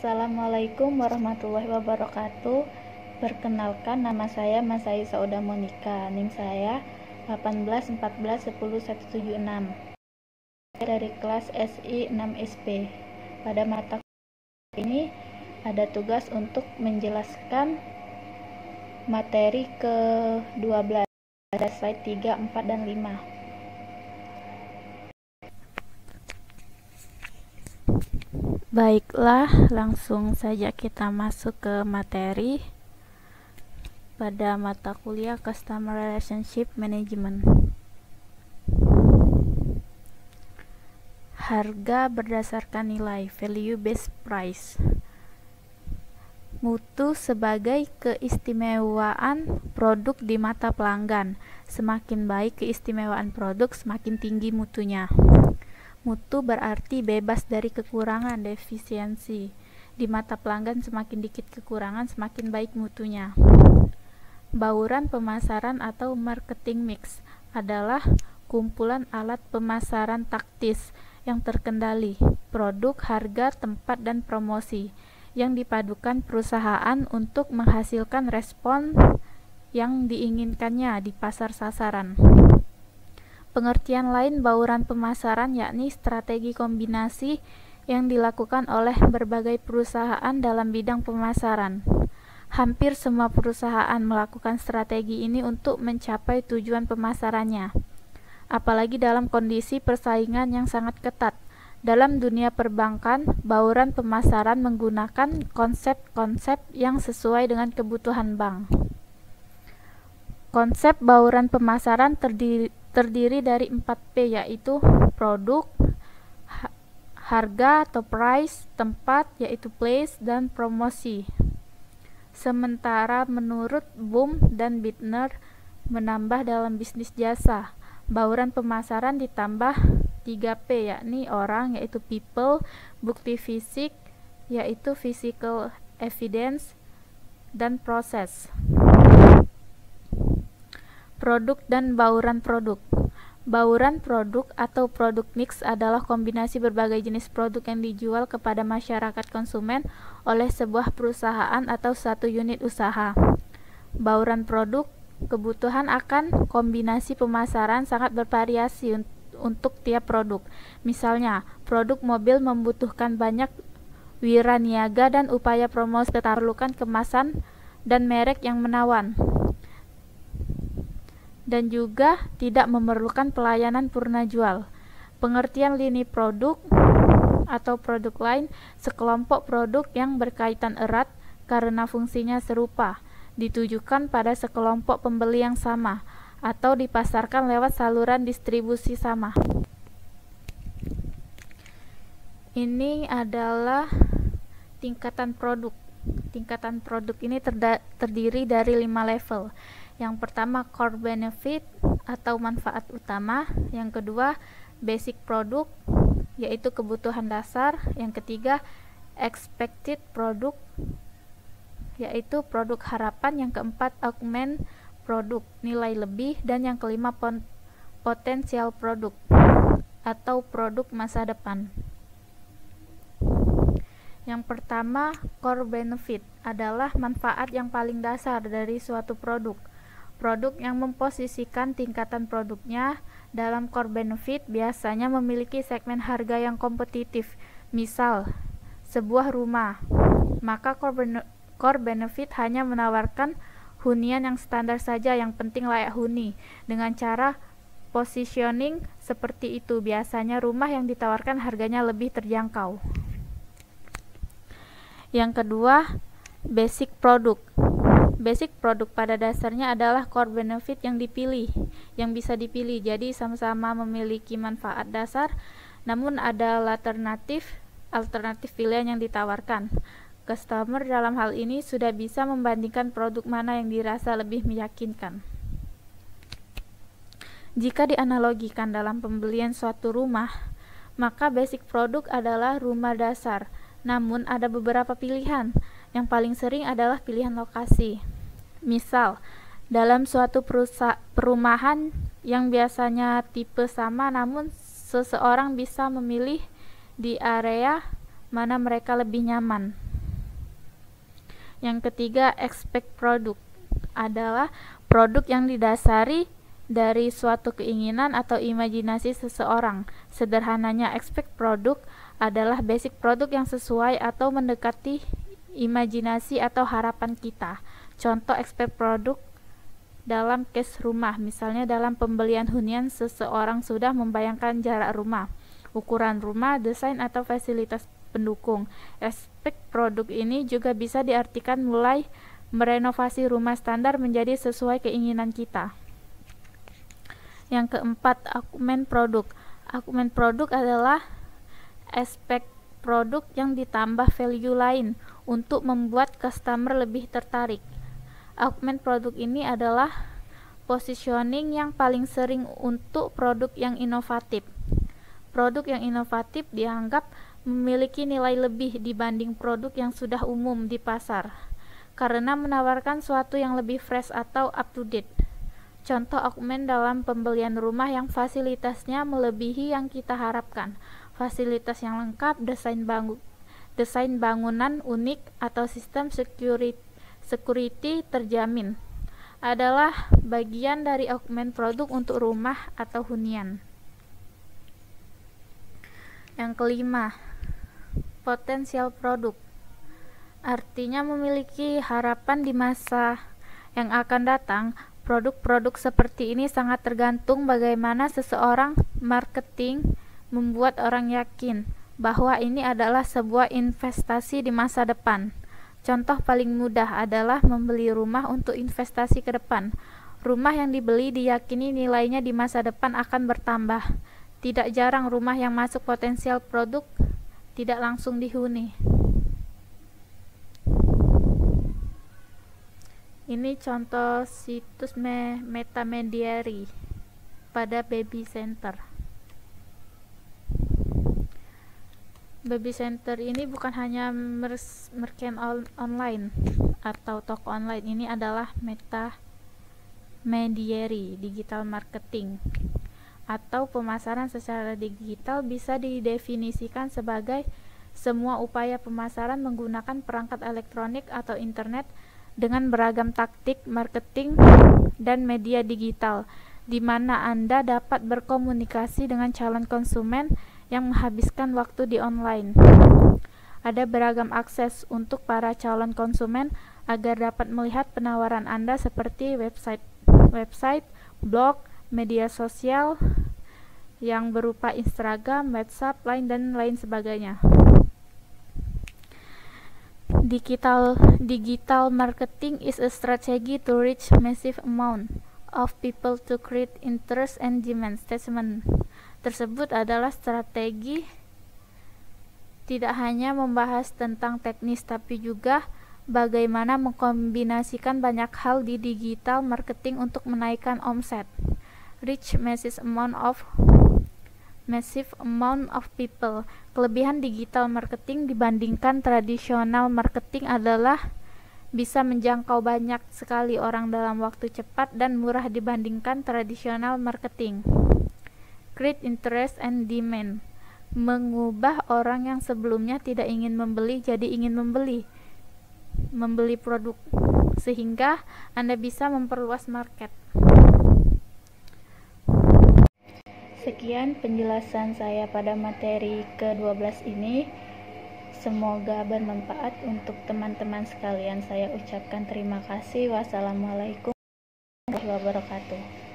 Assalamualaikum warahmatullahi wabarakatuh. Perkenalkan, nama saya Masai Sauda Monika. NIM saya 18141176 dari kelas SI 6SP. Pada mata kuliah ini ada tugas untuk menjelaskan materi ke-12 pada slide 3, 4, dan 5. Baiklah, langsung saja kita masuk ke materi pada mata kuliah Customer Relationship Management. Harga berdasarkan nilai, value based price. Mutu sebagai keistimewaan produk di mata pelanggan. Semakin baik keistimewaan produk, semakin tinggi mutunya. Mutu berarti bebas dari kekurangan, defisiensi. Di mata pelanggan semakin dikit kekurangan, semakin baik mutunya. Bauran pemasaran atau marketing mix adalah kumpulan alat pemasaran taktis yang terkendali, produk, harga, tempat, dan promosi yang dipadukan perusahaan untuk menghasilkan respon yang diinginkannya di pasar sasaran. Pengertian lain bauran pemasaran yakni strategi kombinasi yang dilakukan oleh berbagai perusahaan dalam bidang pemasaran. Hampir semua perusahaan melakukan strategi ini untuk mencapai tujuan pemasarannya. Apalagi dalam kondisi persaingan yang sangat ketat. Dalam dunia perbankan, bauran pemasaran menggunakan konsep-konsep yang sesuai dengan kebutuhan bank. Konsep bauran pemasaran terdiri dari 4P, yaitu produk, harga atau price, tempat yaitu place, dan promosi. Sementara menurut Boom dan Bittner menambah dalam bisnis jasa, bauran pemasaran ditambah 3P, yakni orang yaitu people, bukti fisik yaitu physical evidence, dan proses. Produk dan bauran produk. Bauran produk atau produk mix adalah kombinasi berbagai jenis produk yang dijual kepada masyarakat konsumen oleh sebuah perusahaan atau satu unit usaha. Bauran produk, kebutuhan akan kombinasi pemasaran sangat bervariasi untuk tiap produk. Misalnya, produk mobil membutuhkan banyak wiraniaga dan upaya promosi, tetapi perlukan kemasan dan merek yang menawan, dan juga tidak memerlukan pelayanan purna jual. Pengertian lini produk atau produk lain, sekelompok produk yang berkaitan erat karena fungsinya serupa, ditujukan pada sekelompok pembeli yang sama, atau dipasarkan lewat saluran distribusi sama. Ini adalah tingkatan produk. Tingkatan produk ini terdiri dari 5 level. Yang pertama core benefit atau manfaat utama, yang kedua basic product yaitu kebutuhan dasar, yang ketiga expected product yaitu produk harapan, yang keempat augment produk nilai lebih, dan yang kelima potensial produk atau produk masa depan. Yang pertama, core benefit adalah manfaat yang paling dasar dari suatu produk. Produk yang memposisikan tingkatan produknya dalam core benefit biasanya memiliki segmen harga yang kompetitif. Misal, sebuah rumah, maka core benefit hanya menawarkan hunian yang standar saja, yang penting layak huni. Dengan cara positioning seperti itu, biasanya rumah yang ditawarkan harganya lebih terjangkau. Yang kedua, basic product. Basic produk pada dasarnya adalah core benefit yang bisa dipilih. Jadi sama-sama memiliki manfaat dasar, namun ada alternatif pilihan yang ditawarkan. Customer dalam hal ini sudah bisa membandingkan produk mana yang dirasa lebih meyakinkan. Jika dianalogikan dalam pembelian suatu rumah, maka basic produk adalah rumah dasar. Namun ada beberapa pilihan. Yang paling sering adalah pilihan lokasi. Misal, dalam suatu perumahan yang biasanya tipe sama, namun seseorang bisa memilih di area mana mereka lebih nyaman. Yang ketiga, expect produk adalah produk yang didasari dari suatu keinginan atau imajinasi seseorang. Sederhananya, expect produk adalah basic produk yang sesuai atau mendekati imajinasi atau harapan kita. Contoh expect produk dalam case rumah, misalnya dalam pembelian hunian, seseorang sudah membayangkan jarak rumah, ukuran rumah, desain atau fasilitas pendukung. Aspek produk ini juga bisa diartikan mulai merenovasi rumah standar menjadi sesuai keinginan kita. Yang keempat, argumen produk. Argumen produk adalah aspek produk yang ditambah value lain untuk membuat customer lebih tertarik. Argumen produk ini adalah positioning yang paling sering untuk produk yang inovatif. Produk yang inovatif dianggap memiliki nilai lebih dibanding produk yang sudah umum di pasar, karena menawarkan sesuatu yang lebih fresh atau up to date. Contoh argumen dalam pembelian rumah yang fasilitasnya melebihi yang kita harapkan. Fasilitas yang lengkap, desain bangunan unik, atau sistem security terjamin adalah bagian dari argumen produk untuk rumah atau hunian. Yang kelima, potensial produk. Artinya memiliki harapan di masa yang akan datang. Produk-produk seperti ini sangat tergantung bagaimana seseorang marketing membuat orang yakin bahwa ini adalah sebuah investasi di masa depan. Contoh paling mudah adalah membeli rumah untuk investasi ke depan. Rumah yang dibeli diyakini nilainya di masa depan akan bertambah. Tidak jarang rumah yang masuk potensial produk tidak langsung dihuni. Ini contoh situs Metamediary pada Baby Center. Baby Center ini bukan hanya merchant online atau toko online, ini adalah Metamediary digital marketing atau pemasaran secara digital. Bisa didefinisikan sebagai semua upaya pemasaran menggunakan perangkat elektronik atau internet dengan beragam taktik marketing dan media digital, di mana Anda dapat berkomunikasi dengan calon konsumen yang menghabiskan waktu di online. Ada beragam akses untuk para calon konsumen agar dapat melihat penawaran Anda seperti website, blog, media sosial yang berupa Instagram, WhatsApp, Line, dan lain sebagainya. Digital marketing is a strategy to reach massive amount of people to create interest and demand. Statement tersebut adalah strategi tidak hanya membahas tentang teknis, tapi juga bagaimana mengkombinasikan banyak hal di digital marketing untuk menaikkan omset. Reach massive amount of people. Kelebihan digital marketing dibandingkan tradisional marketing adalah bisa menjangkau banyak sekali orang dalam waktu cepat dan murah dibandingkan tradisional marketing. Create interest and demand. Mengubah orang yang sebelumnya tidak ingin membeli jadi ingin membeli produk, sehingga Anda bisa memperluas market. Sekian penjelasan saya pada materi ke-12 ini. Semoga bermanfaat untuk teman-teman sekalian. Saya ucapkan terima kasih. Wassalamualaikum warahmatullahi wabarakatuh.